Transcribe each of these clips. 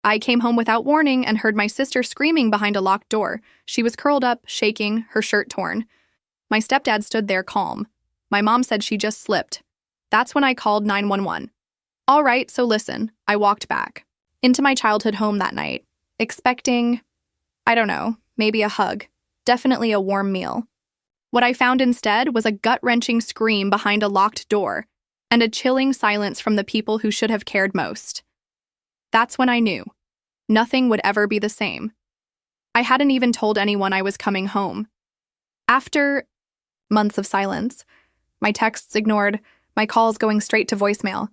I came home without warning and heard my sister screaming behind a locked door. She was curled up, shaking, her shirt torn. My stepdad stood there calm. My mom said she just slipped. That's when I called 911. All right, so listen, I walked back into my childhood home that night, expecting, I don't know, maybe a hug, definitely a warm meal. What I found instead was a gut-wrenching scream behind a locked door and a chilling silence from the people who should have cared most. That's when I knew nothing would ever be the same. I hadn't even told anyone I was coming home. After months of silence, my texts ignored, my calls going straight to voicemail,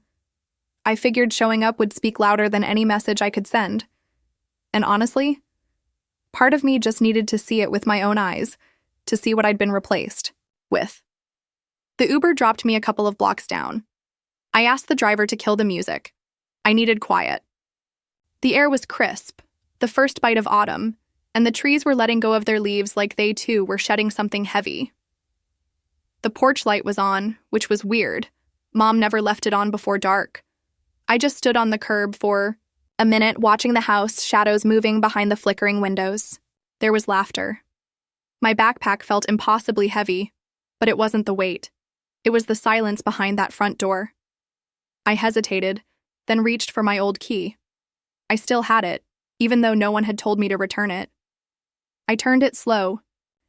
I figured showing up would speak louder than any message I could send. And honestly, part of me just needed to see it with my own eyes, to see what I'd been replaced with. The Uber dropped me a couple of blocks down. I asked the driver to kill the music. I needed quiet. The air was crisp, the first bite of autumn, and the trees were letting go of their leaves like they too were shedding something heavy. The porch light was on, which was weird. Mom never left it on before dark. I just stood on the curb for a minute, watching the house, shadows moving behind the flickering windows. There was laughter. My backpack felt impossibly heavy, but it wasn't the weight. It was the silence behind that front door. I hesitated, then reached for my old key. I still had it, even though no one had told me to return it. I turned it slow,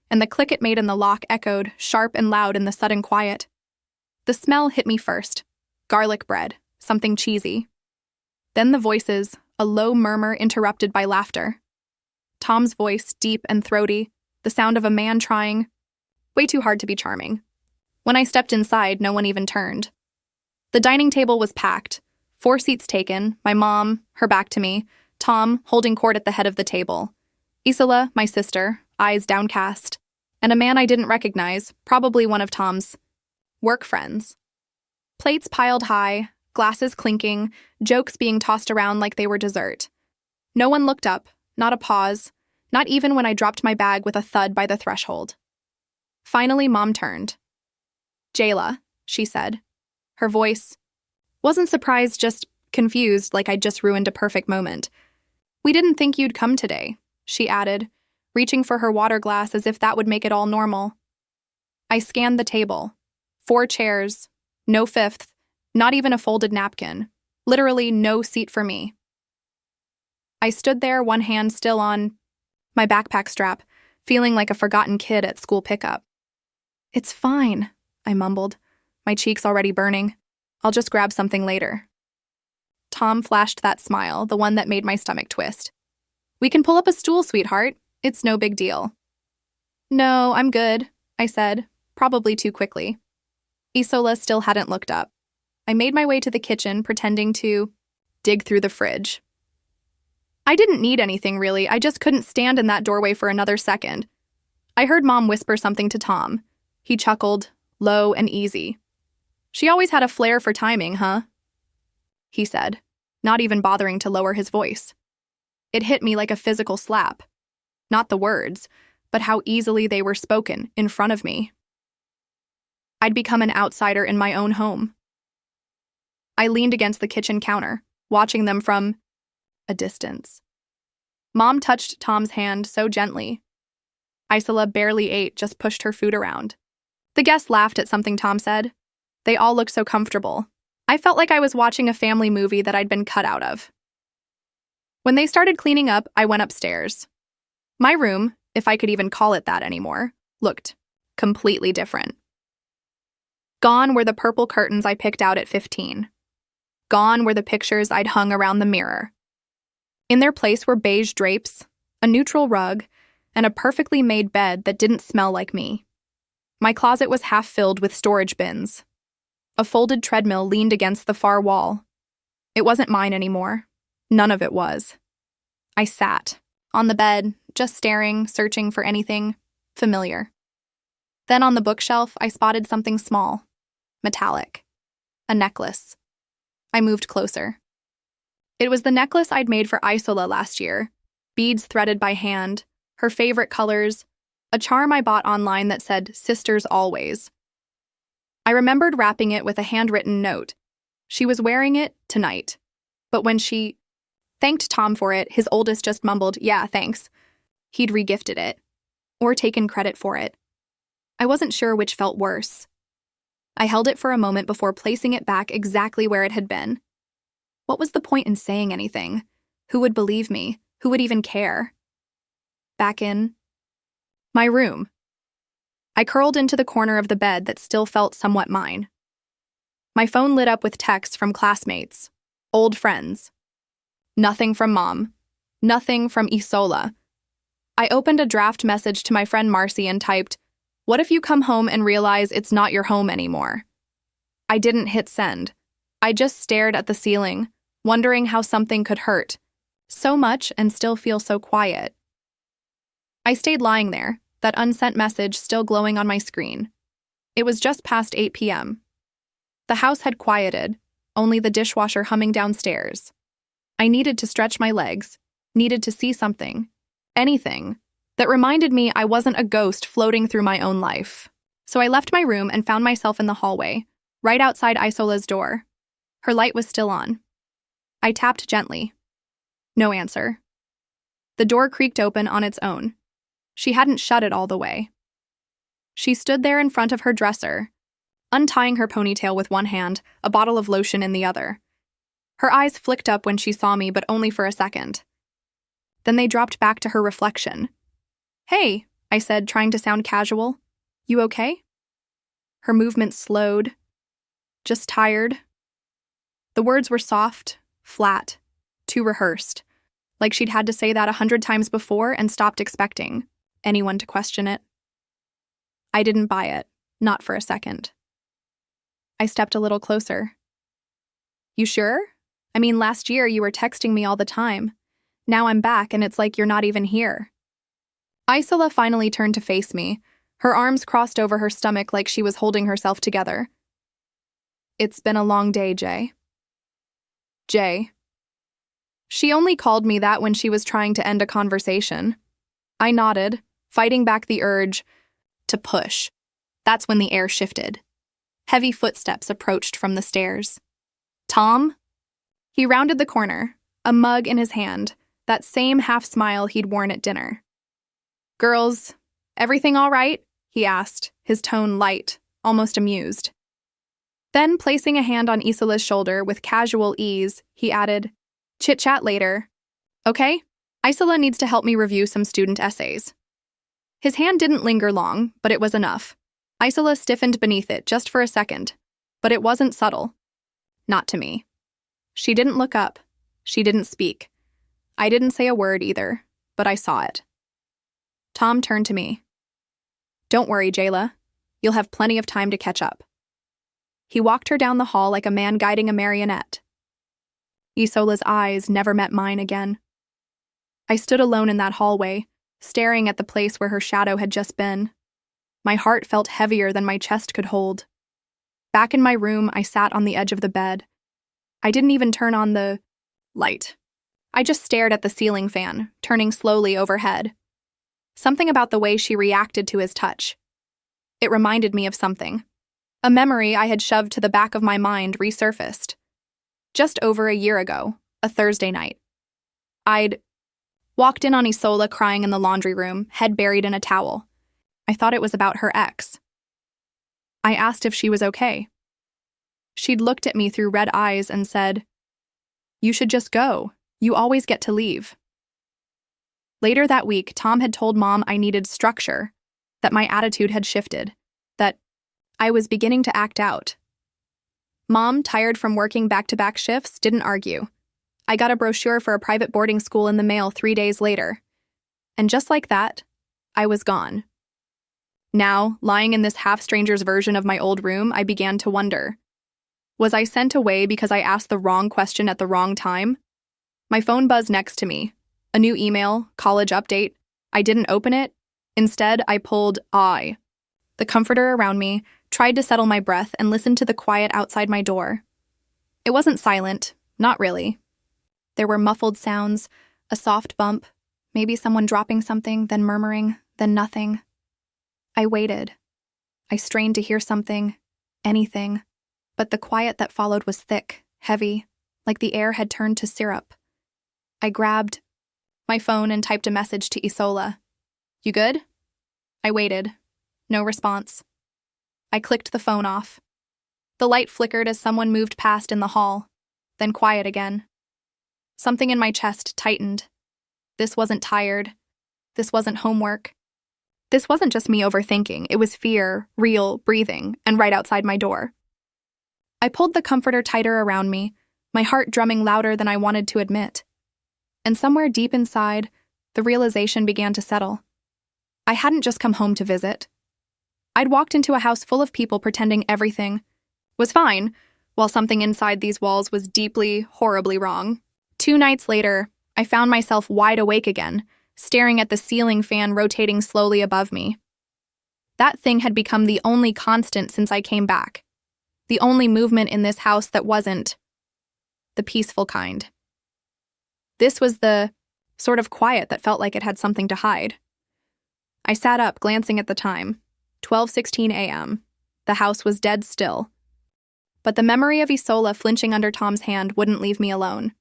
and the click it made in the lock echoed, sharp and loud in the sudden quiet. The smell hit me first. Garlic bread, something cheesy. Then the voices, a low murmur interrupted by laughter. Tom's voice, deep and throaty, the sound of a man trying way too hard to be charming. When I stepped inside, no one even turned. The dining table was packed, 4 seats taken, my mom, her back to me, Tom holding court at the head of the table, Isola, my sister, eyes downcast, and a man I didn't recognize, probably one of Tom's work friends. Plates piled high, glasses clinking, jokes being tossed around like they were dessert. No one looked up, not a pause, not even when I dropped my bag with a thud by the threshold. Finally, Mom turned. "Jayla," she said. Her voice wasn't surprised, just confused, like I'd just ruined a perfect moment. "We didn't think you'd come today," she added, reaching for her water glass as if that would make it all normal. I scanned the table. 4 chairs, no fifth, not even a folded napkin, literally no seat for me. I stood there, one hand still on my backpack strap, feeling like a forgotten kid at school pickup. "It's fine," I mumbled, my cheeks already burning. "I'll just grab something later." Tom flashed that smile, the one that made my stomach twist. "We can pull up a stool, sweetheart. It's no big deal." "No, I'm good," I said, probably too quickly. Isola still hadn't looked up. I made my way to the kitchen, pretending to dig through the fridge. I didn't need anything, really. I just couldn't stand in that doorway for another second. I heard Mom whisper something to Tom. He chuckled, low and easy. "She always had a flair for timing, huh?" he said, not even bothering to lower his voice. It hit me like a physical slap. Not the words, but how easily they were spoken in front of me. I'd become an outsider in my own home. I leaned against the kitchen counter, watching them from a distance. Mom touched Tom's hand so gently. Isola barely ate, just pushed her food around. The guests laughed at something Tom said. They all looked so comfortable. I felt like I was watching a family movie that I'd been cut out of. When they started cleaning up, I went upstairs. My room, if I could even call it that anymore, looked completely different. Gone were the purple curtains I picked out at 15. Gone were the pictures I'd hung around the mirror. In their place were beige drapes, a neutral rug, and a perfectly made bed that didn't smell like me. My closet was half filled with storage bins. A folded treadmill leaned against the far wall. It wasn't mine anymore. None of it was. I sat on the bed, just staring, searching for anything familiar. Then on the bookshelf, I spotted something small, metallic, a necklace. I moved closer. It was the necklace I'd made for Isola last year, beads threaded by hand, her favorite colors, a charm I bought online that said, "Sisters always." I remembered wrapping it with a handwritten note. She was wearing it tonight, but when she Thanked Tom for it. His oldest just mumbled, "Yeah, thanks." He'd regifted it. Or taken credit for it. I wasn't sure which felt worse. I held it for a moment before placing it back exactly where it had been. What was the point in saying anything? Who would believe me? Who would even care? Back in my room. I curled into the corner of the bed that still felt somewhat mine. My phone lit up with texts from classmates, old friends. Nothing from Mom. Nothing from Isola. I opened a draft message to my friend Marcy and typed, "What if you come home and realize it's not your home anymore?" I didn't hit send. I just stared at the ceiling, wondering how something could hurt so much and still feel so quiet. I stayed lying there, that unsent message still glowing on my screen. It was just past 8 p.m. The house had quieted, only the dishwasher humming downstairs. I needed to stretch my legs, needed to see something, anything, that reminded me I wasn't a ghost floating through my own life. So I left my room and found myself in the hallway, right outside Isola's door. Her light was still on. I tapped gently. No answer. The door creaked open on its own. She hadn't shut it all the way. She stood there in front of her dresser, untying her ponytail with one hand, a bottle of lotion in the other. Her eyes flicked up when she saw me, but only for a second. Then they dropped back to her reflection. "Hey," I said, trying to sound casual. "You okay?" Her movement slowed. "Just tired." The words were soft, flat, too rehearsed, like she'd had to say that 100 times before and stopped expecting anyone to question it. I didn't buy it, not for a second. I stepped a little closer. "You sure? I mean, last year you were texting me all the time. Now I'm back and it's like you're not even here." Isola finally turned to face me, her arms crossed over her stomach like she was holding herself together. "It's been a long day, Jay." Jay. She only called me that when she was trying to end a conversation. I nodded, fighting back the urge to push. That's when the air shifted. Heavy footsteps approached from the stairs. "Tom?" He rounded the corner, a mug in his hand, that same half-smile he'd worn at dinner. "Girls, everything all right?" he asked, his tone light, almost amused. Then, placing a hand on Isola's shoulder with casual ease, he added, "Chit-chat later. Okay? Isola needs to help me review some student essays." His hand didn't linger long, but it was enough. Isola stiffened beneath it just for a second, but it wasn't subtle. Not to me. She didn't look up. She didn't speak. I didn't say a word either, but I saw it. Tom turned to me. "Don't worry, Jayla. You'll have plenty of time to catch up." He walked her down the hall like a man guiding a marionette. Isola's eyes never met mine again. I stood alone in that hallway, staring at the place where her shadow had just been. My heart felt heavier than my chest could hold. Back in my room, I sat on the edge of the bed. I didn't even turn on the light. I just stared at the ceiling fan, turning slowly overhead. Something about the way she reacted to his touch. It reminded me of something. A memory I had shoved to the back of my mind resurfaced. Just over a year ago, a Thursday night. I'd walked in on Isola crying in the laundry room, head buried in a towel. I thought it was about her ex. I asked if she was okay. She'd looked at me through red eyes and said, "You should just go. You always get to leave." Later that week, Tom had told Mom I needed structure, that my attitude had shifted, that I was beginning to act out. Mom, tired from working back-to-back shifts, didn't argue. I got a brochure for a private boarding school in the mail 3 days later. And just like that, I was gone. Now, lying in this half-stranger's version of my old room, I began to wonder. Was I sent away because I asked the wrong question at the wrong time? My phone buzzed next to me. A new email, college update. I didn't open it. Instead, I pulled I. The comforter around me, tried to settle my breath, and listened to the quiet outside my door. It wasn't silent, not really. There were muffled sounds, a soft bump, maybe someone dropping something, then murmuring, then nothing. I waited. I strained to hear something, anything, but the quiet that followed was thick, heavy, like the air had turned to syrup. I grabbed my phone and typed a message to Isola. You good? I waited. No response. I clicked the phone off. The light flickered as someone moved past in the hall, then quiet again. Something in my chest tightened. This wasn't tired. This wasn't homework. This wasn't just me overthinking. It was fear, real, breathing, and right outside my door. I pulled the comforter tighter around me, my heart drumming louder than I wanted to admit. And somewhere deep inside, the realization began to settle. I hadn't just come home to visit. I'd walked into a house full of people pretending everything was fine, while something inside these walls was deeply, horribly wrong. 2 nights later, I found myself wide awake again, staring at the ceiling fan rotating slowly above me. That thing had become the only constant since I came back. The only movement in this house that wasn't the peaceful kind. This was the sort of quiet that felt like it had something to hide. I sat up, glancing at the time. 12:16 a.m. The house was dead still. But the memory of Isola flinching under Tom's hand wouldn't leave me alone.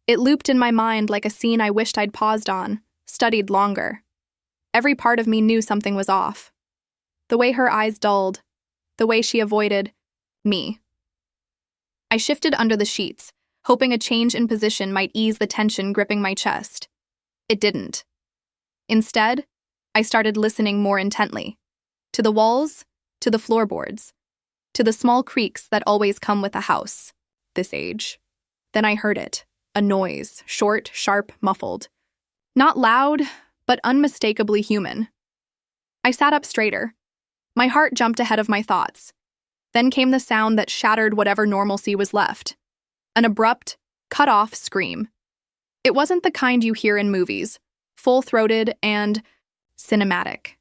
It looped in my mind like a scene I wished I'd paused on, studied longer. Every part of me knew something was off. The way her eyes dulled, the way she avoided me. I shifted under the sheets, hoping a change in position might ease the tension gripping my chest. It didn't. Instead, I started listening more intently. To the walls, to the floorboards, to the small creaks that always come with a house, this age. Then I heard it, a noise, short, sharp, muffled. Not loud, but unmistakably human. I sat up straighter. My heart jumped ahead of my thoughts. Then came the sound that shattered whatever normalcy was left. An abrupt, cut-off scream. It wasn't the kind you hear in movies, full-throated and cinematic.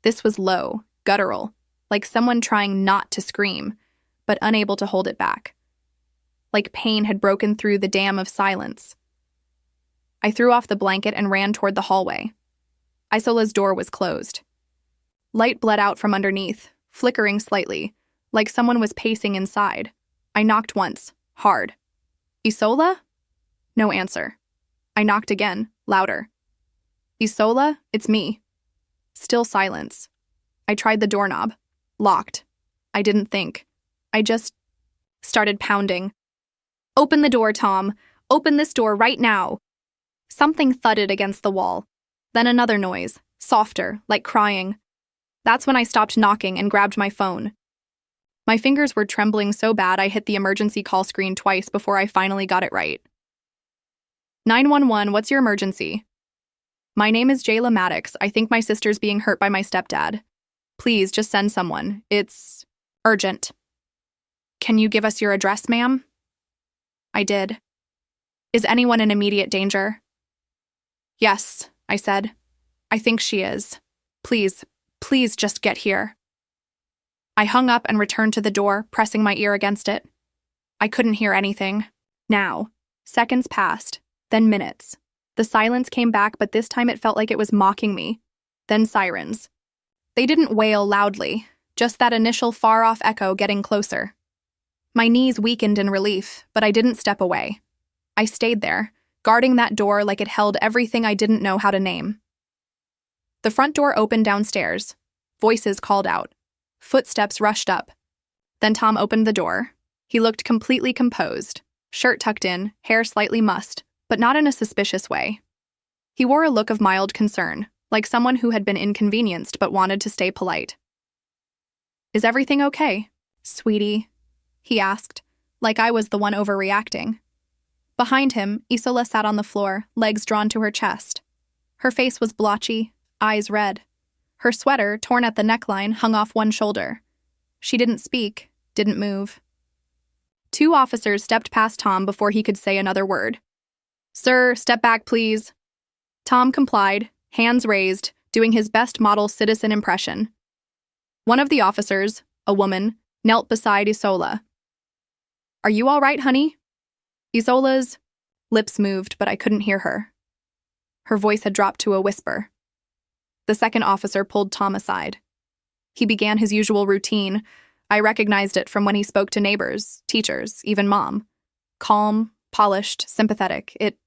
This was low, guttural, like someone trying not to scream, but unable to hold it back. Like pain had broken through the dam of silence. I threw off the blanket and ran toward the hallway. Isola's door was closed. Light bled out from underneath, flickering slightly, like someone was pacing inside. I knocked once, hard. Isola? No answer. I knocked again, louder. Isola, it's me. Still silence. I tried the doorknob. Locked. I didn't think. I just started pounding. Open the door, Tom. Open this door right now. Something thudded against the wall. Then another noise, softer, like crying. That's when I stopped knocking and grabbed my phone. My fingers were trembling so bad I hit the emergency call screen twice before I finally got it right. 911, what's your emergency? My name is Jayla Maddox. I think my sister's being hurt by my stepdad. Please, just send someone. It's urgent. Can you give us your address, ma'am? I did. Is anyone in immediate danger? Yes, I said. I think she is. Please, please just get here. I hung up and returned to the door, pressing my ear against it. I couldn't hear anything. Now, seconds passed, then minutes. The silence came back, but this time it felt like it was mocking me. Then sirens. They didn't wail loudly, just that initial far-off echo getting closer. My knees weakened in relief, but I didn't step away. I stayed there, guarding that door like it held everything I didn't know how to name. The front door opened downstairs. Voices called out. Footsteps rushed up. Then Tom opened the door. He looked completely composed, shirt tucked in, hair slightly mussed, but not in a suspicious way. He wore a look of mild concern, like someone who had been inconvenienced but wanted to stay polite. Is everything okay, sweetie? He asked, like I was the one overreacting. Behind him, Isola sat on the floor, legs drawn to her chest. Her face was blotchy, eyes red. Her sweater, torn at the neckline, hung off one shoulder. She didn't speak, didn't move. 2 officers stepped past Tom before he could say another word. Sir, step back, please. Tom complied, hands raised, doing his best model citizen impression. One of the officers, a woman, knelt beside Isola. Are you all right, honey? Isola's lips moved, but I couldn't hear her. Her voice had dropped to a whisper. The second officer pulled Tom aside. He began his usual routine. I recognized it from when he spoke to neighbors, teachers, even Mom. Calm, polished, sympathetic. It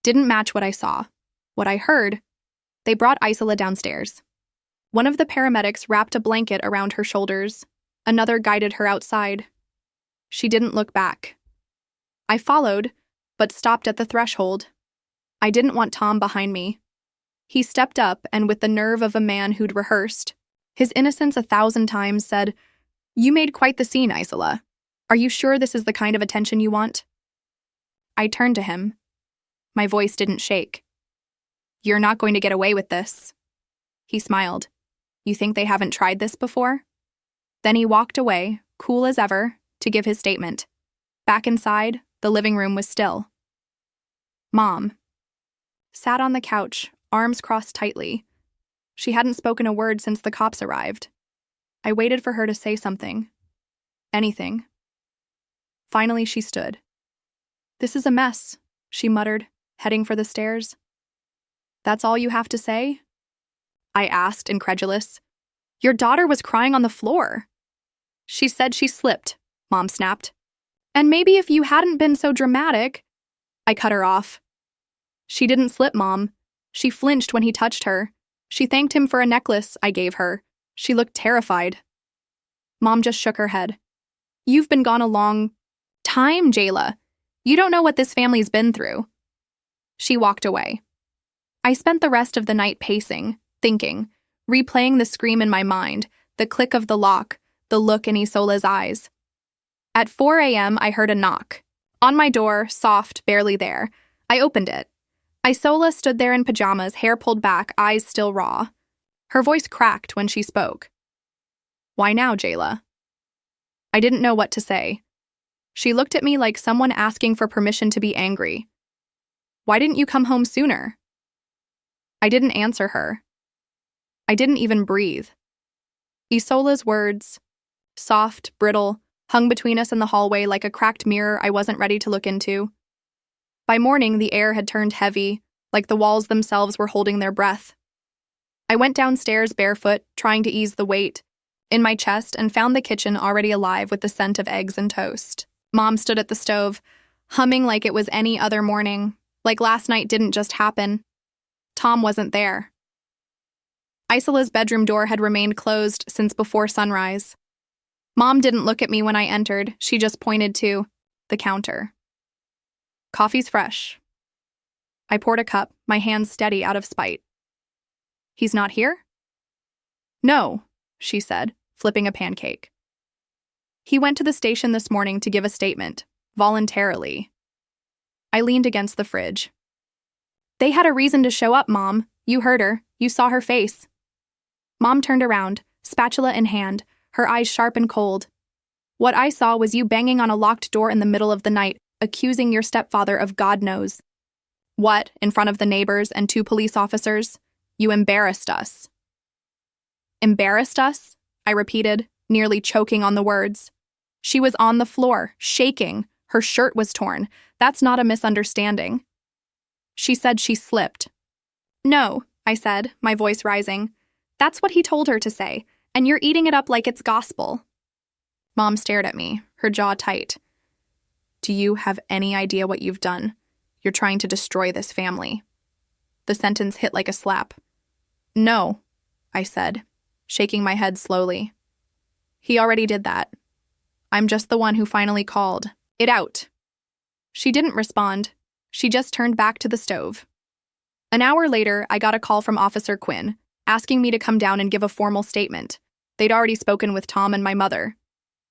didn't match what I saw. What I heard, they brought Isola downstairs. One of the paramedics wrapped a blanket around her shoulders. Another guided her outside. She didn't look back. I followed, but stopped at the threshold. I didn't want Tom behind me. He stepped up and with the nerve of a man who'd rehearsed, his innocence 1,000 times, said, "You made quite the scene, Isola. Are you sure this is the kind of attention you want?" I turned to him. My voice didn't shake. "You're not going to get away with this." He smiled. "You think they haven't tried this before?" Then he walked away, cool as ever, to give his statement. Back inside, the living room was still. Mom sat on the couch, arms crossed tightly. She hadn't spoken a word since the cops arrived. I waited for her to say something. Anything. Finally, she stood. "This is a mess," she muttered, heading for the stairs. "That's all you have to say?" I asked, incredulous. "Your daughter was crying on the floor." "She said she slipped," Mom snapped. "And maybe if you hadn't been so dramatic—" I cut her off. "She didn't slip, Mom. She flinched when he touched her. She thanked him for a necklace I gave her. She looked terrified." Mom just shook her head. "You've been gone a long time, Jayla. You don't know what this family's been through." She walked away. I spent the rest of the night pacing, thinking, replaying the scream in my mind, the click of the lock, the look in Isola's eyes. At 4 a.m., I heard a knock. On my door, soft, barely there. I opened it. Isola stood there in pajamas, hair pulled back, eyes still raw. Her voice cracked when she spoke. "Why now, Jayla?" I didn't know what to say. She looked at me like someone asking for permission to be angry. "Why didn't you come home sooner?" I didn't answer her. I didn't even breathe. Isola's words, soft, brittle, hung between us in the hallway like a cracked mirror I wasn't ready to look into. By morning, the air had turned heavy, like the walls themselves were holding their breath. I went downstairs barefoot, trying to ease the weight in my chest, and found the kitchen already alive with the scent of eggs and toast. Mom stood at the stove, humming like it was any other morning, like last night didn't just happen. Tom wasn't there. Isola's bedroom door had remained closed since before sunrise. Mom didn't look at me when I entered, she just pointed to the counter. "Coffee's fresh." I poured a cup, my hands steady out of spite. "He's not here?" "No," she said, flipping a pancake. "He went to the station this morning to give a statement, voluntarily." I leaned against the fridge. "They had a reason to show up, Mom. You heard her. You saw her face." Mom turned around, spatula in hand, her eyes sharp and cold. "What I saw was you banging on a locked door in the middle of the night, accusing your stepfather of God knows what in front of the neighbors and 2 police officers. You embarrassed us." "Embarrassed us?" I repeated, nearly choking on the words. She was on the floor, shaking. Her shirt was torn. That's not a misunderstanding. She said she slipped. "No," I said, my voice rising. "That's what he told her to say, and you're eating it up like it's gospel." Mom stared at me, her jaw tight. "Do you have any idea what you've done? You're trying to destroy this family." The sentence hit like a slap. "No," I said, shaking my head slowly. "He already did that. I'm just the one who finally called it out." She didn't respond. She just turned back to the stove. An hour later, I got a call from Officer Quinn, asking me to come down and give a formal statement. They'd already spoken with Tom and my mother.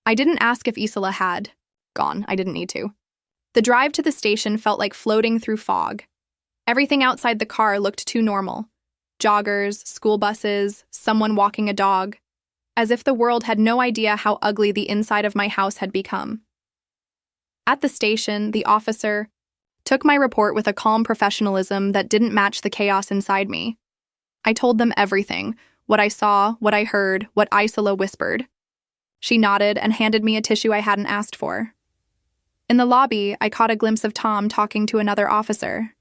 I didn't ask if Isola had gone. I didn't need to. The drive to the station felt like floating through fog. Everything outside the car looked too normal. Joggers, school buses, someone walking a dog. As if the world had no idea how ugly the inside of my house had become. At the station, the officer took my report with a calm professionalism that didn't match the chaos inside me. I told them everything, what I saw, what I heard, what Isola whispered. She nodded and handed me a tissue I hadn't asked for. In the lobby, I caught a glimpse of Tom talking to another officer.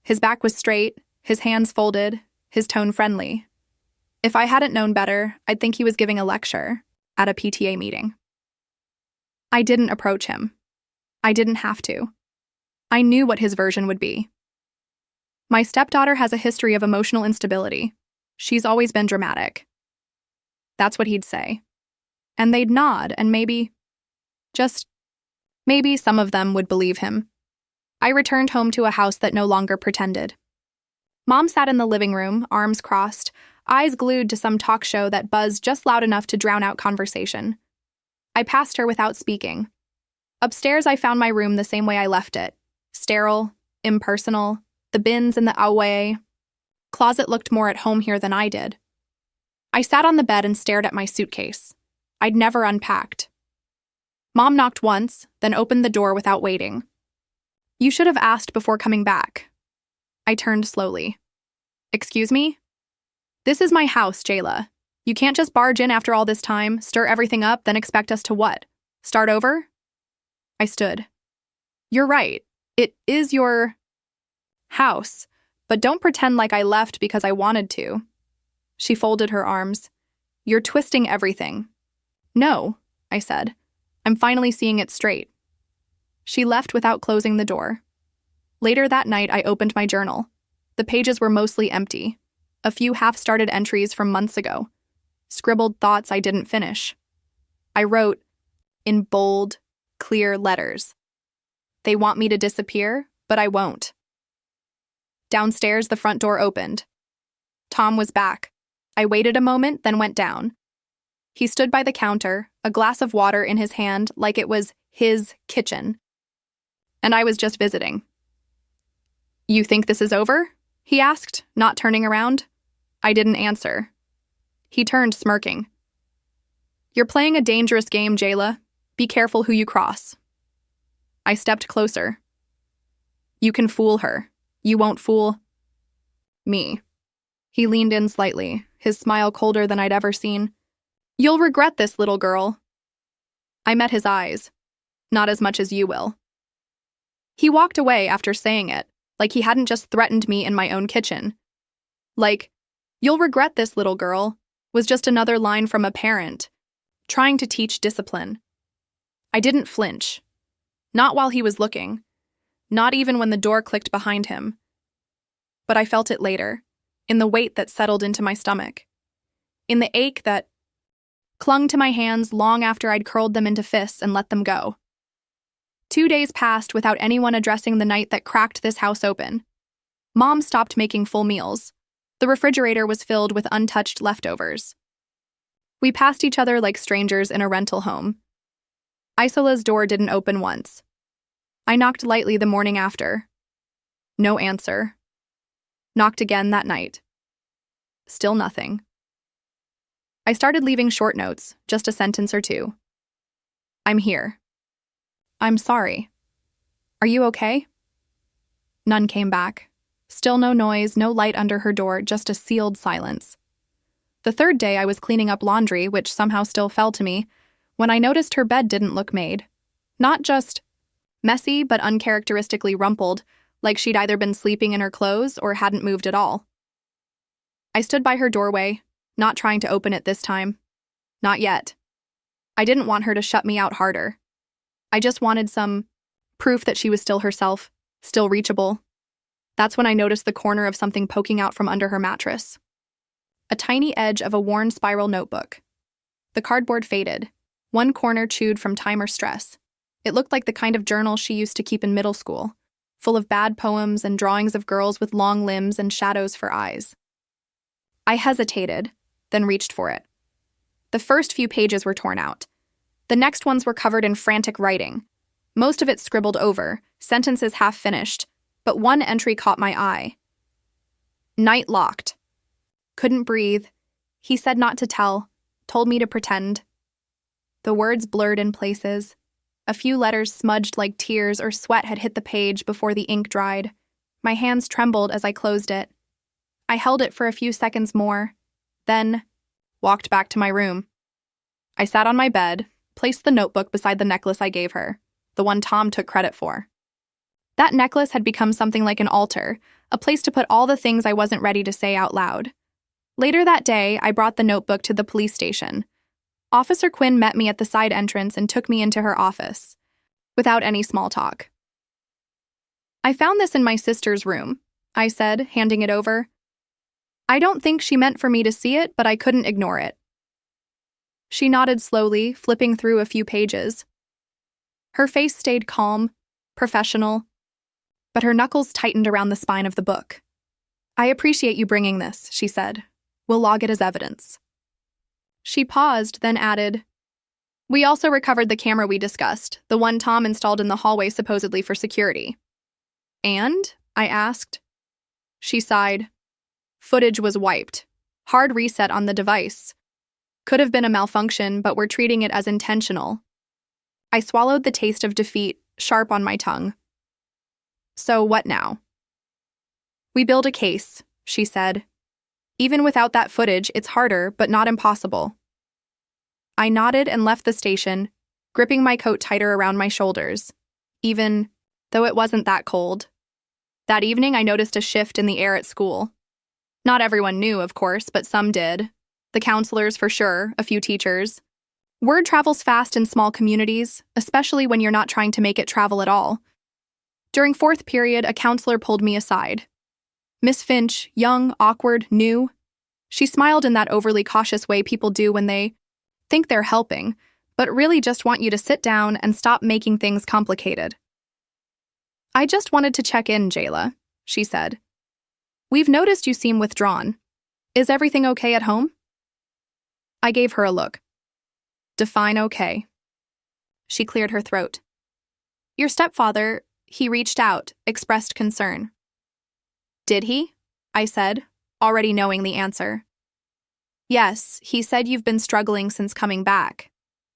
His back was straight, his hands folded, his tone friendly. If I hadn't known better, I'd think he was giving a lecture at a PTA meeting. I didn't approach him. I didn't have to. I knew what his version would be. My stepdaughter has a history of emotional instability. She's always been dramatic. That's what he'd say. And they'd nod, and maybe some of them would believe him. I returned home to a house that no longer pretended. Mom sat in the living room, arms crossed, eyes glued to some talk show that buzzed just loud enough to drown out conversation. I passed her without speaking. Upstairs, I found my room the same way I left it. Sterile, impersonal, the bins in the away. Closet looked more at home here than I did. I sat on the bed and stared at my suitcase. I'd never unpacked. Mom knocked once, then opened the door without waiting. You should have asked before coming back. I turned slowly. Excuse me? This is my house, Jayla. You can't just barge in after all this time, stir everything up, then expect us to what? Start over? I stood. You're right. It is your house, but don't pretend like I left because I wanted to. She folded her arms. You're twisting everything. No, I said. I'm finally seeing it straight. She left without closing the door. Later that night, I opened my journal. The pages were mostly empty. A few half-started entries from months ago. Scribbled thoughts I didn't finish. I wrote, in bold, clear letters. They want me to disappear, but I won't. Downstairs, the front door opened. Tom was back. I waited a moment, then went down. He stood by the counter, a glass of water in his hand like it was his kitchen. And I was just visiting. You think this is over? He asked, not turning around. I didn't answer. He turned, smirking. You're playing a dangerous game, Jayla. Be careful who you cross. I stepped closer. You can fool her. You won't fool me. He leaned in slightly, his smile colder than I'd ever seen. You'll regret this, little girl. I met his eyes. Not as much as you will. He walked away after saying it, like he hadn't just threatened me in my own kitchen. Like, you'll regret this, little girl, was just another line from a parent, trying to teach discipline. I didn't flinch. Not while he was looking. Not even when the door clicked behind him. But I felt it later, in the weight that settled into my stomach. In the ache that clung to my hands long after I'd curled them into fists and let them go. 2 days passed without anyone addressing the night that cracked this house open. Mom stopped making full meals. The refrigerator was filled with untouched leftovers. We passed each other like strangers in a rental home. Isola's door didn't open once. I knocked lightly the morning after. No answer. Knocked again that night. Still nothing. I started leaving short notes, just a sentence or two. I'm here. I'm sorry. Are you okay? None came back. Still no noise, no light under her door, just a sealed silence. The third day I was cleaning up laundry, which somehow still fell to me, when I noticed her bed didn't look made. Not just messy, but uncharacteristically rumpled, like she'd either been sleeping in her clothes or hadn't moved at all. I stood by her doorway, not trying to open it this time. Not yet. I didn't want her to shut me out harder. I just wanted some proof that she was still herself, still reachable. That's when I noticed the corner of something poking out from under her mattress. A tiny edge of a worn spiral notebook. The cardboard faded, one corner chewed from time or stress. It looked like the kind of journal she used to keep in middle school, full of bad poems and drawings of girls with long limbs and shadows for eyes. I hesitated, then reached for it. The first few pages were torn out. The next ones were covered in frantic writing, most of it scribbled over, sentences half finished, but one entry caught my eye. Night locked. Couldn't breathe. He said not to tell, told me to pretend. The words blurred in places. A few letters smudged like tears or sweat had hit the page before the ink dried. My hands trembled as I closed it. I held it for a few seconds more, then walked back to my room. I sat on my bed, placed the notebook beside the necklace I gave her, the one Tom took credit for. That necklace had become something like an altar, a place to put all the things I wasn't ready to say out loud. Later that day, I brought the notebook to the police station. Officer Quinn met me at the side entrance and took me into her office, without any small talk. I found this in my sister's room. I said, handing it over. I don't think she meant for me to see it, but I couldn't ignore it. She nodded slowly, flipping through a few pages. Her face stayed calm, professional, but her knuckles tightened around the spine of the book. I appreciate you bringing this, she said. We'll log it as evidence. She paused, then added, we also recovered the camera we discussed, the one Tom installed in the hallway supposedly for security. And? I asked. She sighed. Footage was wiped. Hard reset on the device. Could have been a malfunction, but we're treating it as intentional. I swallowed the taste of defeat, sharp on my tongue. So what now? We build a case, she said. Even without that footage, it's harder, but not impossible. I nodded and left the station, gripping my coat tighter around my shoulders, even though it wasn't that cold. That evening, I noticed a shift in the air at school. Not everyone knew, of course, but some did. The counselors, for sure, a few teachers. Word travels fast in small communities, especially when you're not trying to make it travel at all. During fourth period, a counselor pulled me aside. Miss Finch, young, awkward, new. She smiled in that overly cautious way people do when they think they're helping, but really just want you to sit down and stop making things complicated. I just wanted to check in, Jayla, she said. We've noticed you seem withdrawn. Is everything okay at home? I gave her a look. Define okay. She cleared her throat. Your stepfather, he reached out, expressed concern. Did he? I said, already knowing the answer. Yes, he said you've been struggling since coming back.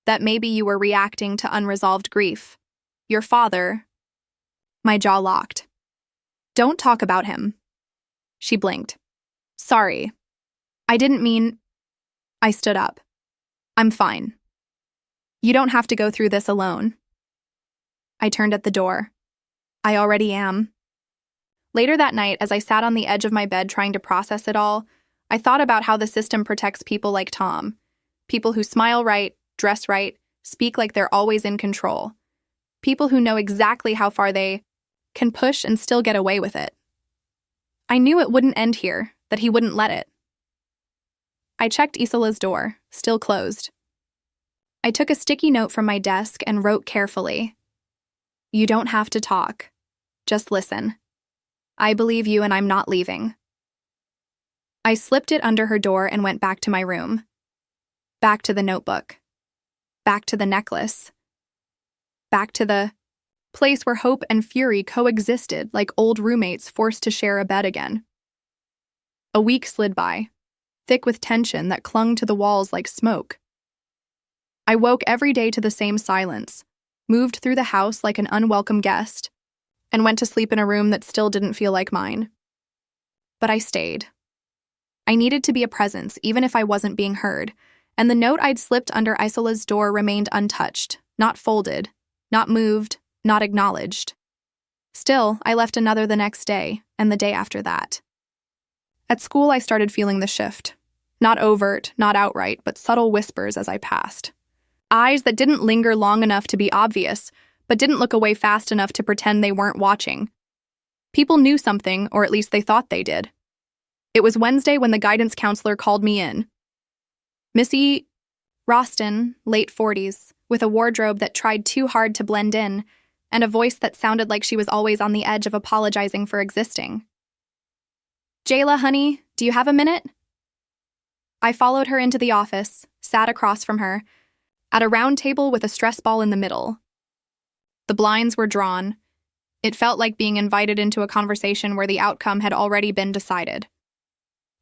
That maybe you were reacting to unresolved grief. Your father... My jaw locked. Don't talk about him. She blinked. Sorry. I didn't mean... I stood up. I'm fine. You don't have to go through this alone. I turned at the door. I already am. Later that night, as I sat on the edge of my bed trying to process it all, I thought about how the system protects people like Tom. People who smile right, dress right, speak like they're always in control. People who know exactly how far they can push and still get away with it. I knew it wouldn't end here, that he wouldn't let it. I checked Isola's door, still closed. I took a sticky note from my desk and wrote carefully. You don't have to talk. Just listen. I believe you and I'm not leaving. I slipped it under her door and went back to my room. Back to the notebook. Back to the necklace. Back to the place where hope and fury coexisted like old roommates forced to share a bed again. A week slid by, thick with tension that clung to the walls like smoke. I woke every day to the same silence, moved through the house like an unwelcome guest, and went to sleep in a room that still didn't feel like mine. But I stayed. I needed to be a presence, even if I wasn't being heard, and the note I'd slipped under Isola's door remained untouched, not folded, not moved, not acknowledged. Still, I left another the next day, and the day after that. At school, I started feeling the shift. Not overt, not outright, but subtle whispers as I passed. Eyes that didn't linger long enough to be obvious, but didn't look away fast enough to pretend they weren't watching. People knew something, or at least they thought they did. It was Wednesday when the guidance counselor called me in. Missy Roston, late 40s, with a wardrobe that tried too hard to blend in, and a voice that sounded like she was always on the edge of apologizing for existing. Jayla, honey, do you have a minute? I followed her into the office, sat across from her, at a round table with a stress ball in the middle. The blinds were drawn. It felt like being invited into a conversation where the outcome had already been decided.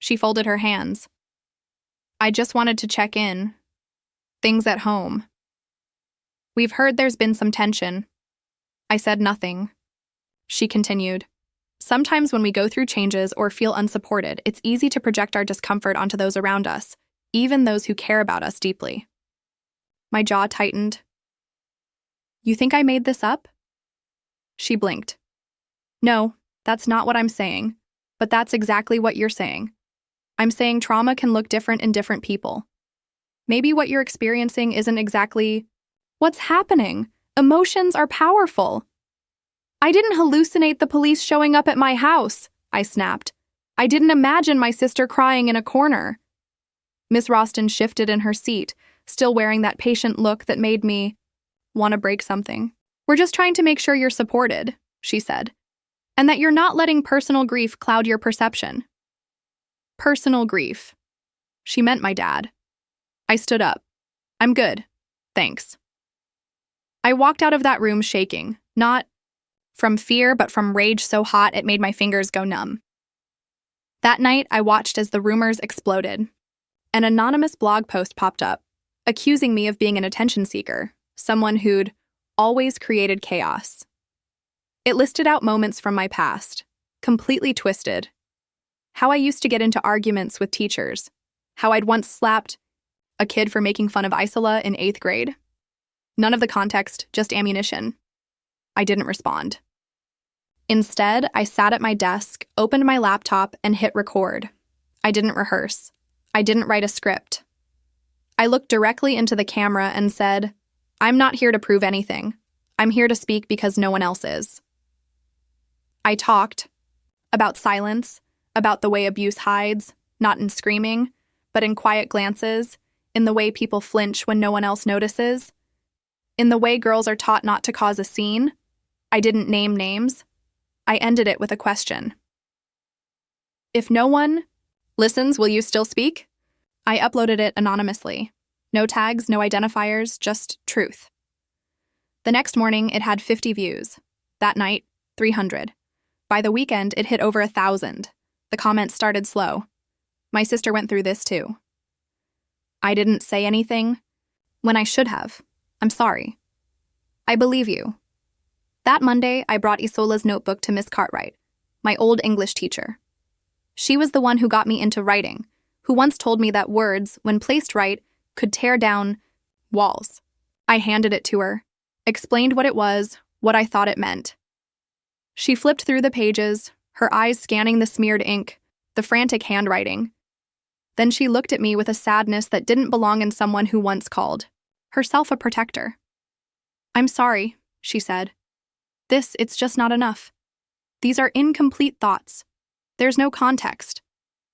She folded her hands. I just wanted to check in. Things at home. We've heard there's been some tension. I said nothing. She continued. Sometimes when we go through changes or feel unsupported, it's easy to project our discomfort onto those around us, even those who care about us deeply. My jaw tightened. You think I made this up? She blinked. No, that's not what I'm saying, but that's exactly what you're saying. I'm saying trauma can look different in different people. Maybe what you're experiencing isn't exactly what's happening. Emotions are powerful. I didn't hallucinate the police showing up at my house, I snapped. I didn't imagine my sister crying in a corner. Miss Roston shifted in her seat, still wearing that patient look that made me want to break something. We're just trying to make sure you're supported, she said, and that you're not letting personal grief cloud your perception. Personal grief. She meant my dad. I stood up. I'm good. Thanks. I walked out of that room shaking, not from fear, but from rage so hot it made my fingers go numb. That night, I watched as the rumors exploded. An anonymous blog post popped up, accusing me of being an attention seeker, someone who'd always created chaos. It listed out moments from my past, completely twisted. How I used to get into arguments with teachers, how I'd once slapped a kid for making fun of Isola in 8th grade. None of the context, just ammunition. I didn't respond. Instead, I sat at my desk, opened my laptop, and hit record. I didn't rehearse. I didn't write a script. I looked directly into the camera and said, I'm not here to prove anything. I'm here to speak because no one else is. I talked about silence, about the way abuse hides, not in screaming, but in quiet glances, in the way people flinch when no one else notices, in the way girls are taught not to cause a scene. I didn't name names. I ended it with a question. If no one listens, will you still speak? I uploaded it anonymously. No tags, no identifiers, just truth. The next morning, it had 50 views. That night, 300. By the weekend, it hit over 1,000. The comments started slow. My sister went through this too. I didn't say anything when I should have. I'm sorry. I believe you. That Monday, I brought Isola's notebook to Miss Cartwright, my old English teacher. She was the one who got me into writing, who once told me that words, when placed right, could tear down walls. I handed it to her, explained what it was, what I thought it meant. She flipped through the pages, her eyes scanning the smeared ink, the frantic handwriting. Then she looked at me with a sadness that didn't belong in someone who once called herself a protector. I'm sorry, she said. It's just not enough. These are incomplete thoughts. There's no context.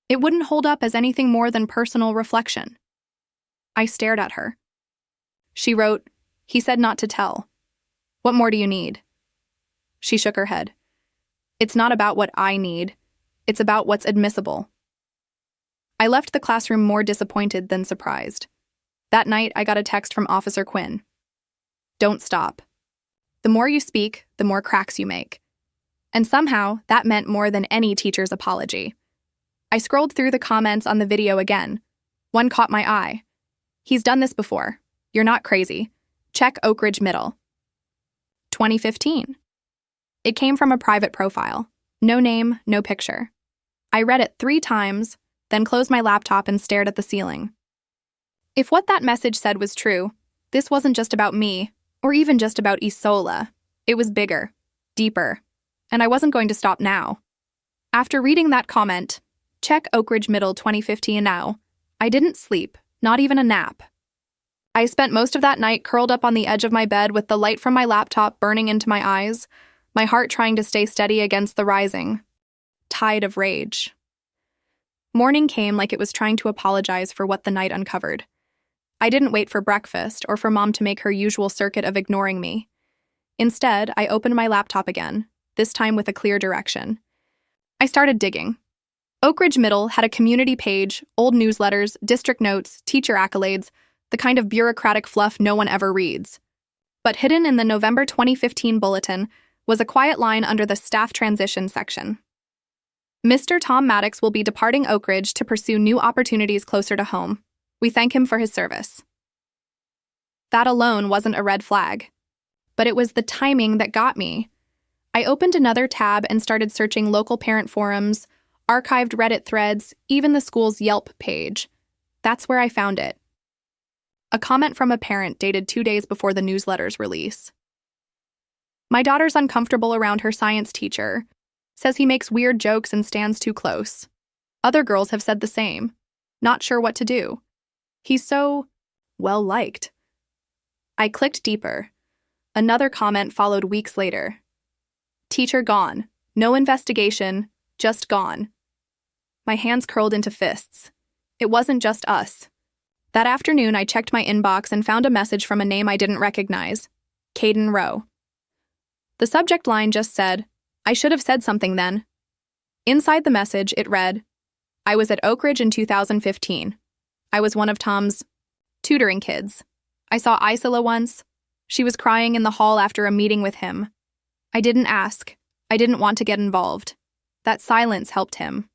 It wouldn't hold up as anything more than personal reflection. I stared at her. She wrote, he said not to tell. What more do you need? She shook her head. It's not about what I need. It's about what's admissible. I left the classroom more disappointed than surprised. That night, I got a text from Officer Quinn. Don't stop. The more you speak, the more cracks you make. And somehow, that meant more than any teacher's apology. I scrolled through the comments on the video again. One caught my eye. He's done this before. You're not crazy. Check Oak Ridge Middle. 2015. It came from a private profile. No name, no picture. I read it 3 times, then closed my laptop and stared at the ceiling. If what that message said was true, this wasn't just about me, or even just about Isola. It was bigger, deeper, and I wasn't going to stop now. After reading that comment, check Oak Ridge Middle 2015 now, I didn't sleep, not even a nap. I spent most of that night curled up on the edge of my bed with the light from my laptop burning into my eyes, my heart trying to stay steady against the rising tide of rage. Morning came like it was trying to apologize for what the night uncovered. I didn't wait for breakfast or for Mom to make her usual circuit of ignoring me. Instead, I opened my laptop again, this time with a clear direction. I started digging. Oak Ridge Middle had a community page, old newsletters, district notes, teacher accolades, the kind of bureaucratic fluff no one ever reads. But hidden in the November 2015 bulletin was a quiet line under the staff transition section. Mr. Tom Maddox will be departing Oak Ridge to pursue new opportunities closer to home. We thank him for his service. That alone wasn't a red flag, but it was the timing that got me. I opened another tab and started searching local parent forums, archived Reddit threads, even the school's Yelp page. That's where I found it. A comment from a parent dated 2 days before the newsletter's release. My daughter's uncomfortable around her science teacher, says he makes weird jokes and stands too close. Other girls have said the same. Not sure what to do. He's so well-liked. I clicked deeper. Another comment followed weeks later. Teacher gone. No investigation. Just gone. My hands curled into fists. It wasn't just us. That afternoon, I checked my inbox and found a message from a name I didn't recognize. Caden Rowe. The subject line just said, I should have said something then. Inside the message, it read, I was at Oak Ridge in 2015. I was one of Tom's tutoring kids. I saw Isla once. She was crying in the hall after a meeting with him. I didn't ask. I didn't want to get involved. That silence helped him.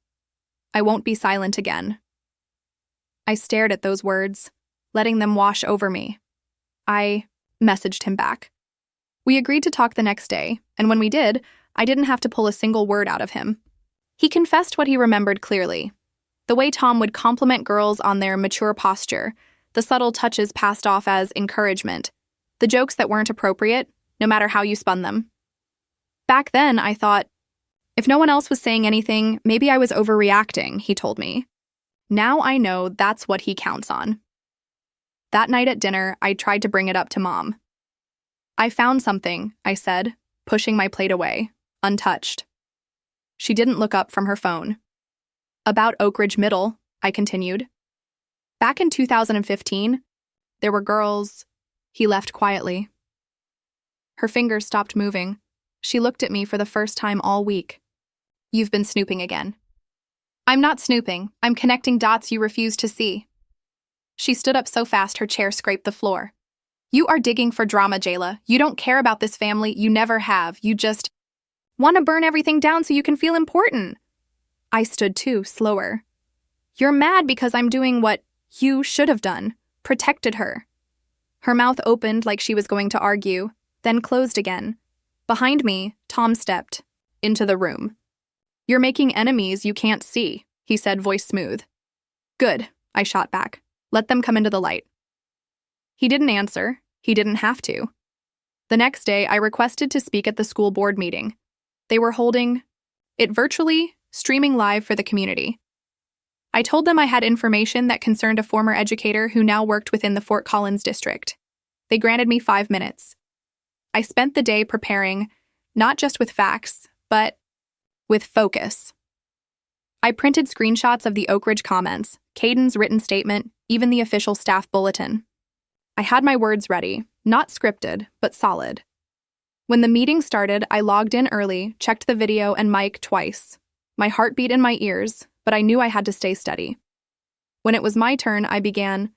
I won't be silent again. I stared at those words, letting them wash over me. I messaged him back. We agreed to talk the next day, and when we did, I didn't have to pull a single word out of him. He confessed what he remembered clearly. The way Tom would compliment girls on their mature posture, the subtle touches passed off as encouragement, the jokes that weren't appropriate, no matter how you spun them. Back then, I thought, if no one else was saying anything, maybe I was overreacting, he told me. Now I know that's what he counts on. That night at dinner, I tried to bring it up to Mom. I found something, I said, pushing my plate away, untouched. She didn't look up from her phone. About Oak Ridge Middle, I continued. Back in 2015, there were girls. He left quietly. Her fingers stopped moving. She looked at me for the first time all week. You've been snooping again. I'm not snooping. I'm connecting dots you refuse to see. She stood up so fast her chair scraped the floor. You are digging for drama, Jayla. You don't care about this family. You never have. You just want to burn everything down so you can feel important. I stood too, slower. You're mad because I'm doing what you should have done, protected her. Her mouth opened like she was going to argue, then closed again. Behind me, Tom stepped into the room. You're making enemies you can't see, he said, voice smooth. Good, I shot back. Let them come into the light. He didn't answer. He didn't have to. The next day, I requested to speak at the school board meeting. They were holding it virtually, streaming live for the community. I told them I had information that concerned a former educator who now worked within the Fort Collins district. They granted me 5 minutes. I spent the day preparing, not just with facts, but with focus. I printed screenshots of the Oak Ridge comments, Caden's written statement, even the official staff bulletin. I had my words ready, not scripted, but solid. When the meeting started, I logged in early, checked the video and mic twice. My heart beat in my ears, but I knew I had to stay steady. When it was my turn, I began,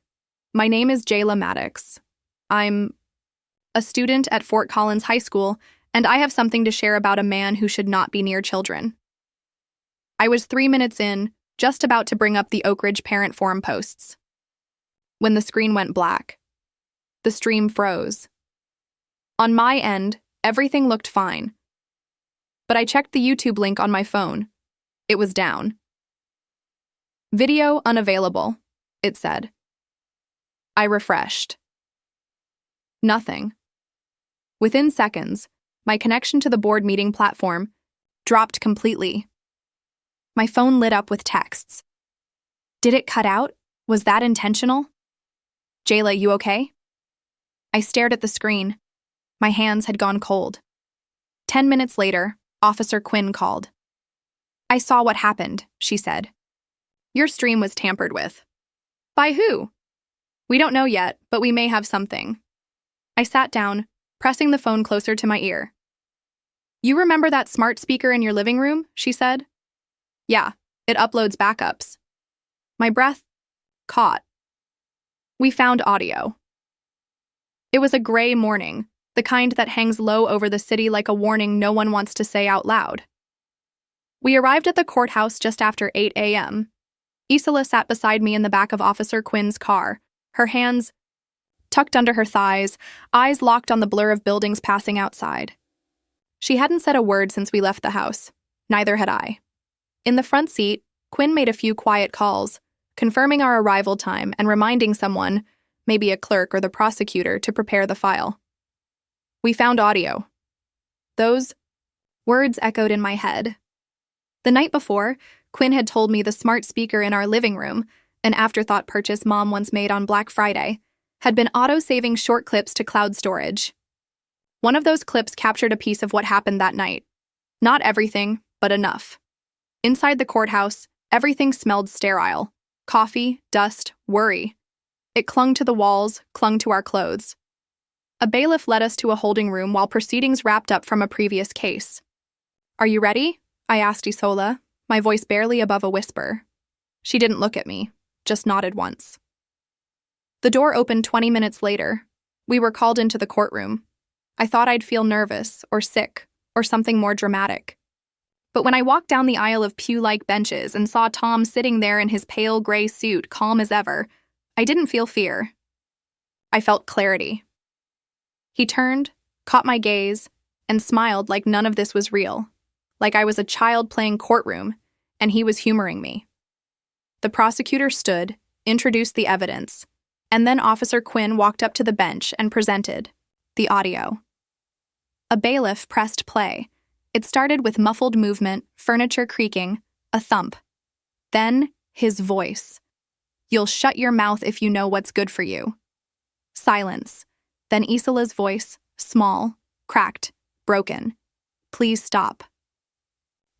My name is Jayla Maddox. I'm a student at Fort Collins High School, and I have something to share about a man who should not be near children. I was 3 minutes in, just about to bring up the Oak Ridge Parent Forum posts, when the screen went black. The stream froze. On my end, everything looked fine. But I checked the YouTube link on my phone. It was down. Video unavailable, it said. I refreshed. Nothing. Within seconds, my connection to the board meeting platform dropped completely. My phone lit up with texts. Did it cut out? Was that intentional? Jayla, you okay? I stared at the screen. My hands had gone cold. 10 minutes later, Officer Quinn called. I saw what happened, she said. Your stream was tampered with. By who? We don't know yet, but we may have something. I sat down, pressing the phone closer to my ear. You remember that smart speaker in your living room? She said. Yeah, it uploads backups. My breath caught. We found audio. It was a gray morning, the kind that hangs low over the city like a warning no one wants to say out loud. We arrived at the courthouse just after 8 a.m. Isla sat beside me in the back of Officer Quinn's car, her hands tucked under her thighs, eyes locked on the blur of buildings passing outside. She hadn't said a word since we left the house. Neither had I. In the front seat, Quinn made a few quiet calls, confirming our arrival time and reminding someone, maybe a clerk or the prosecutor, to prepare the file. We found audio. Those words echoed in my head. The night before, Quinn had told me the smart speaker in our living room, an afterthought purchase Mom once made on Black Friday, had been auto-saving short clips to cloud storage. One of those clips captured a piece of what happened that night. Not everything, but enough. Inside the courthouse, everything smelled sterile. Coffee, dust, worry. It clung to the walls, clung to our clothes. A bailiff led us to a holding room while proceedings wrapped up from a previous case. "Are you ready?" I asked Isola, my voice barely above a whisper. She didn't look at me, just nodded once. The door opened 20 minutes later. We were called into the courtroom. I thought I'd feel nervous or sick or something more dramatic. But when I walked down the aisle of pew-like benches and saw Tom sitting there in his pale gray suit, calm as ever, I didn't feel fear. I felt clarity. He turned, caught my gaze, and smiled like none of this was real, like I was a child playing courtroom, and he was humoring me. The prosecutor stood, introduced the evidence, and then Officer Quinn walked up to the bench and presented the audio. A bailiff pressed play. It started with muffled movement, furniture creaking, a thump. Then, his voice. "You'll shut your mouth if you know what's good for you." Silence. Then Isola's voice, small, cracked, broken. "Please stop."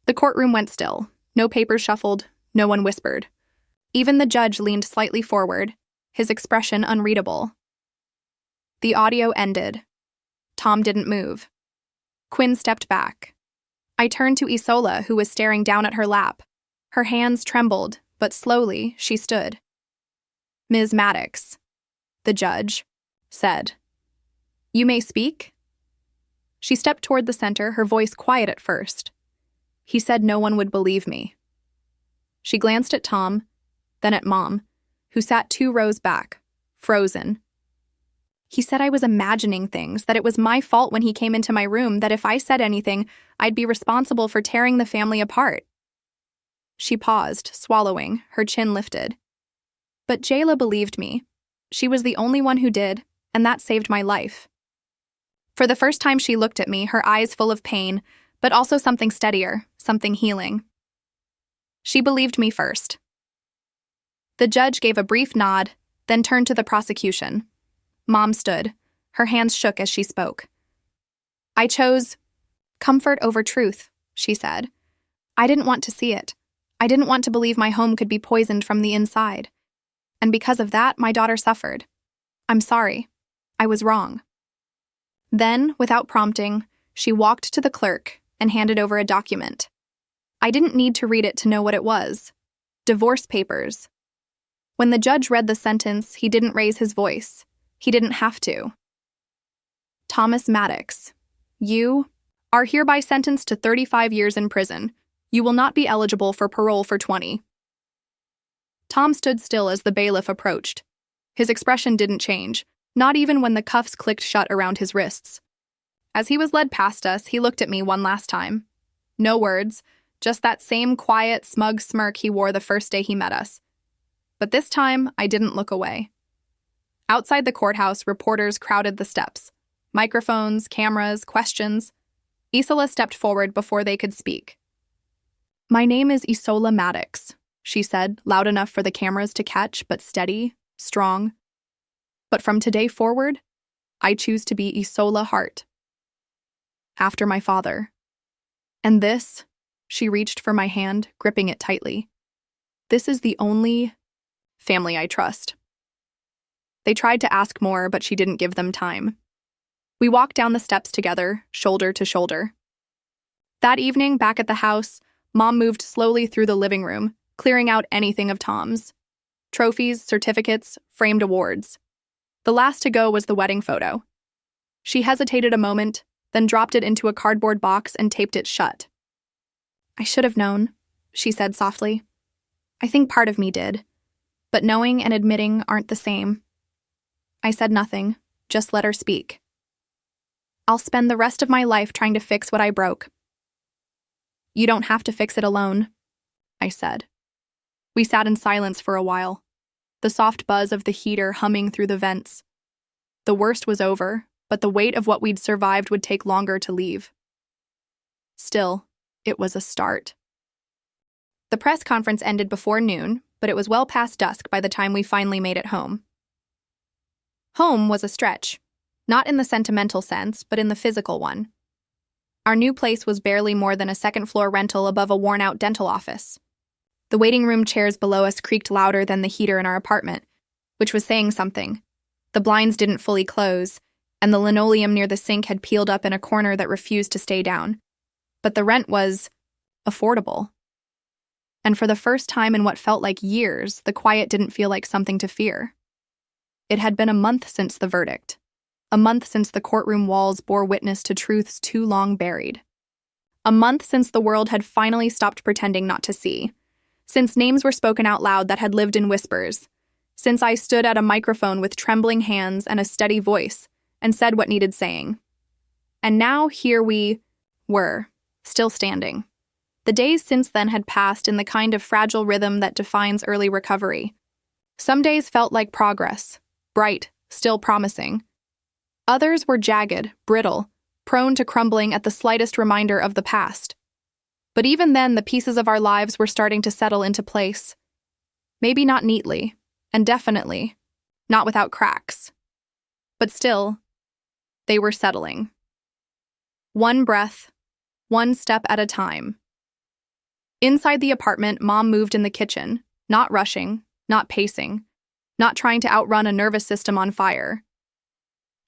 The courtroom went still. No papers shuffled, no one whispered. Even the judge leaned slightly forward, his expression unreadable. The audio ended. Tom didn't move. Quinn stepped back. I turned to Isola, who was staring down at her lap. Her hands trembled, but slowly she stood. "Ms. Maddox," the judge said, "you may speak?" She stepped toward the center, her voice quiet at first. "He said no one would believe me." She glanced at Tom, then at Mom, who sat 2 rows back, frozen. "He said I was imagining things, that it was my fault when he came into my room, that if I said anything, I'd be responsible for tearing the family apart." She paused, swallowing, her chin lifted. But Jayla believed me. She was the only one who did, and that saved my life. For the first time she looked at me, her eyes full of pain, but also something steadier, something healing. She believed me first. The judge gave a brief nod, then turned to the prosecution. Mom stood. Her hands shook as she spoke. "I chose comfort over truth," she said. "I didn't want to see it. I didn't want to believe my home could be poisoned from the inside. And because of that, my daughter suffered. I'm sorry. I was wrong." Then, without prompting, she walked to the clerk and handed over a document. I didn't need to read it to know what it was. Divorce papers. When the judge read the sentence, he didn't raise his voice. He didn't have to. "Thomas Maddox, you are hereby sentenced to 35 years in prison. You will not be eligible for parole for 20. Tom stood still as the bailiff approached. His expression didn't change, not even when the cuffs clicked shut around his wrists. As he was led past us, he looked at me one last time. No words, just that same quiet, smug smirk he wore the first day he met us. But this time, I didn't look away. Outside the courthouse, reporters crowded the steps. Microphones, cameras, questions. Isola stepped forward before they could speak. "My name is Isola Maddox," she said, loud enough for the cameras to catch, but steady, strong. "But from today forward, I choose to be Isola Hart. After my father. And this," she reached for my hand, gripping it tightly, "this is the only family I trust." They tried to ask more, but she didn't give them time. We walked down the steps together, shoulder to shoulder. That evening, back at the house, Mom moved slowly through the living room, clearing out anything of Tom's. Trophies, certificates, framed awards. The last to go was the wedding photo. She hesitated a moment, then dropped it into a cardboard box and taped it shut. "I should have known," she said softly. "I think part of me did. But knowing and admitting aren't the same." I said nothing, just let her speak. "I'll spend the rest of my life trying to fix what I broke." "You don't have to fix it alone," I said. We sat in silence for a while, the soft buzz of the heater humming through the vents. The worst was over, but the weight of what we'd survived would take longer to leave. Still, it was a start. The press conference ended before noon, but it was well past dusk by the time we finally made it home. Home was a stretch, not in the sentimental sense, but in the physical one. Our new place was barely more than a second-floor rental above a worn-out dental office. The waiting room chairs below us creaked louder than the heater in our apartment, which was saying something. The blinds didn't fully close, and the linoleum near the sink had peeled up in a corner that refused to stay down. But the rent was affordable. And for the first time in what felt like years, the quiet didn't feel like something to fear. It had been a month since the verdict. A month since the courtroom walls bore witness to truths too long buried. A month since the world had finally stopped pretending not to see. Since names were spoken out loud that had lived in whispers. Since I stood at a microphone with trembling hands and a steady voice and said what needed saying. And now here we were, still standing. The days since then had passed in the kind of fragile rhythm that defines early recovery. Some days felt like progress, bright, still promising. Others were jagged, brittle, prone to crumbling at the slightest reminder of the past. But even then, the pieces of our lives were starting to settle into place. Maybe not neatly, and definitely not without cracks. But still, they were settling. One breath, one step at a time. Inside the apartment, Mom moved in the kitchen, not rushing, not pacing, not trying to outrun a nervous system on fire.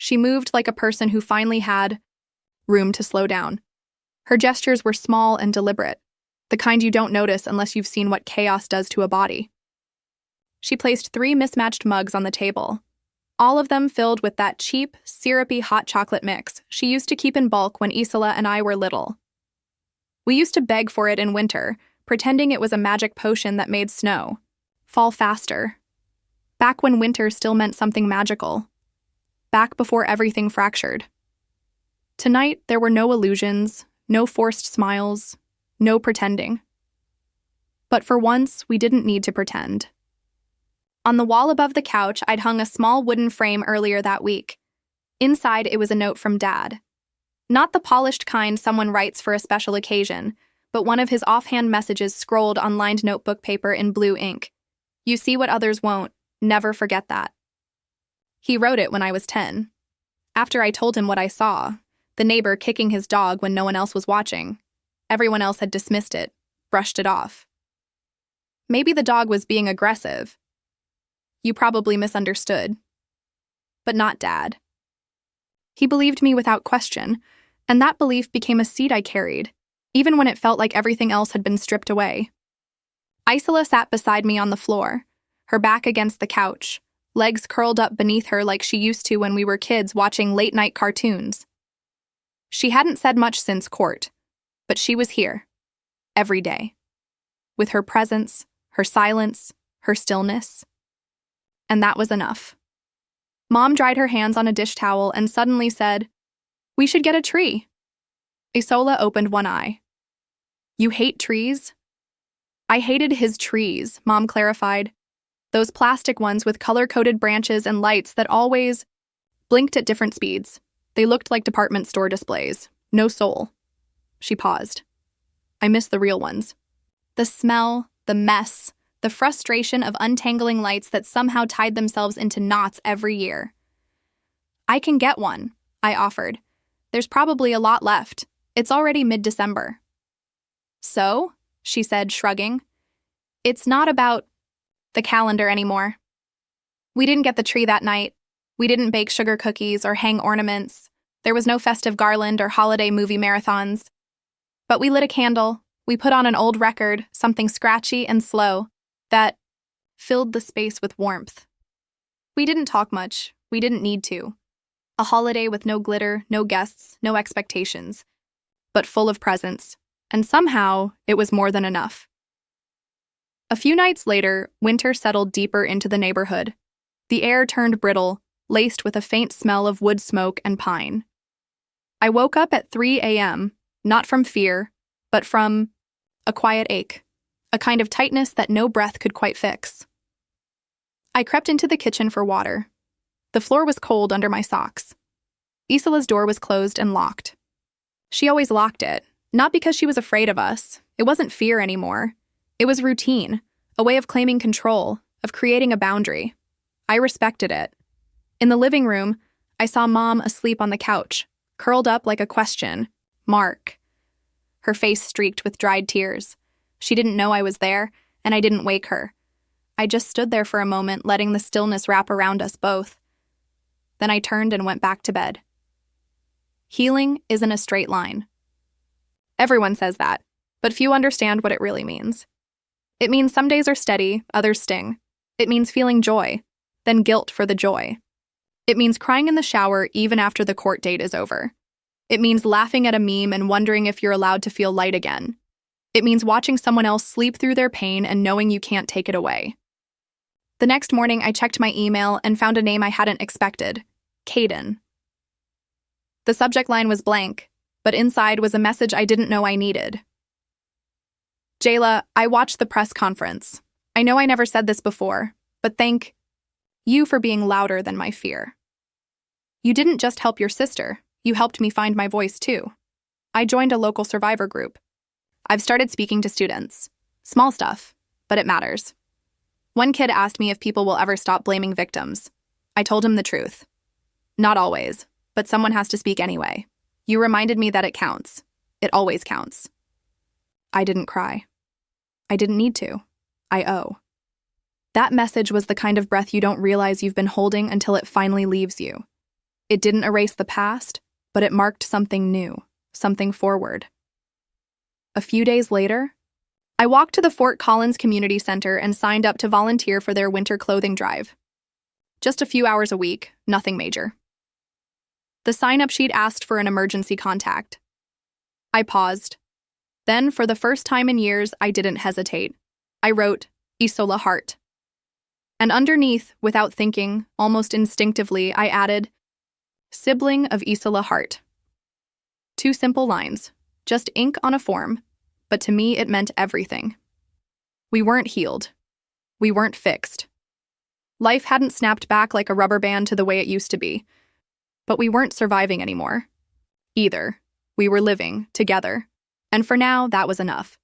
She moved like a person who finally had room to slow down. Her gestures were small and deliberate, the kind you don't notice unless you've seen what chaos does to a body. She placed 3 mismatched mugs on the table, all of them filled with that cheap, syrupy hot chocolate mix she used to keep in bulk when Isola and I were little. We used to beg for it in winter, pretending it was a magic potion that made snow fall faster. Back when winter still meant something magical. Back before everything fractured. Tonight, there were no illusions, no forced smiles, no pretending. But for once, we didn't need to pretend. On the wall above the couch, I'd hung a small wooden frame earlier that week. Inside, it was a note from Dad. Not the polished kind someone writes for a special occasion, but one of his offhand messages scrolled on lined notebook paper in blue ink. You see what others won't, never forget that. He wrote it when I was 10. After I told him what I saw, the neighbor kicking his dog when no one else was watching. Everyone else had dismissed it, brushed it off. Maybe the dog was being aggressive. You probably misunderstood. But not Dad. He believed me without question, and that belief became a seed I carried, even when it felt like everything else had been stripped away. Isola sat beside me on the floor, her back against the couch, legs curled up beneath her like she used to when we were kids watching late-night cartoons. She hadn't said much since court, but she was here, every day, with her presence, her silence, her stillness. And that was enough. Mom dried her hands on a dish towel and suddenly said, "We should get a tree." Isola opened one eye. "You hate trees?" "I hated his trees," Mom clarified. Those plastic ones with color-coded branches and lights that always blinked at different speeds. They looked like department store displays. No soul. She paused. I miss the real ones. The smell, the mess, the frustration of untangling lights that somehow tied themselves into knots every year. "I can get one," I offered. "There's probably a lot left. It's already mid-December." "So?" she said, shrugging. "It's not about the calendar anymore. We didn't get the tree that night. We didn't bake sugar cookies or hang ornaments. There was no festive garland or holiday movie marathons. But we lit a candle. We put on an old record, something scratchy and slow, that filled the space with warmth. We didn't talk much. We didn't need to. A holiday with no glitter, no guests, no expectations, but full of presents. And somehow, it was more than enough. A few nights later, winter settled deeper into the neighborhood. The air turned brittle, laced with a faint smell of wood smoke and pine. I woke up at 3 a.m., not from fear, but from a quiet ache, a kind of tightness that no breath could quite fix. I crept into the kitchen for water. The floor was cold under my socks. Isola's door was closed and locked. She always locked it, not because she was afraid of us. It wasn't fear anymore. It was routine, a way of claiming control, of creating a boundary. I respected it. In the living room, I saw Mom asleep on the couch, curled up like a question, Mark. Her face streaked with dried tears. She didn't know I was there, and I didn't wake her. I just stood there for a moment, letting the stillness wrap around us both. Then I turned and went back to bed. Healing isn't a straight line. Everyone says that, but few understand what it really means. It means some days are steady, others sting. It means feeling joy, then guilt for the joy. It means crying in the shower even after the court date is over. It means laughing at a meme and wondering if you're allowed to feel light again. It means watching someone else sleep through their pain and knowing you can't take it away. The next morning, I checked my email and found a name I hadn't expected: Caden. The subject line was blank, but inside was a message I didn't know I needed. Jayla, I watched the press conference. I know I never said this before, but thank you for being louder than my fear. You didn't just help your sister, you helped me find my voice too. I joined a local survivor group. I've started speaking to students. Small stuff, but it matters. One kid asked me if people will ever stop blaming victims. I told him the truth. Not always, but someone has to speak anyway. You reminded me that it counts. It always counts. I didn't cry. I didn't need to. I owe. That message was the kind of breath you don't realize you've been holding until it finally leaves you. It didn't erase the past, but it marked something new, something forward. A few days later, I walked to the Fort Collins Community Center and signed up to volunteer for their winter clothing drive. Just a few hours a week, nothing major. The sign-up sheet asked for an emergency contact. I paused. Then, for the first time in years, I didn't hesitate. I wrote, Isola Hart. And underneath, without thinking, almost instinctively, I added, sibling of Isola Hart. 2 simple lines, just ink on a form, but to me it meant everything. We weren't healed. We weren't fixed. Life hadn't snapped back like a rubber band to the way it used to be. But we weren't surviving anymore. Either. We were living, together. And for now, that was enough.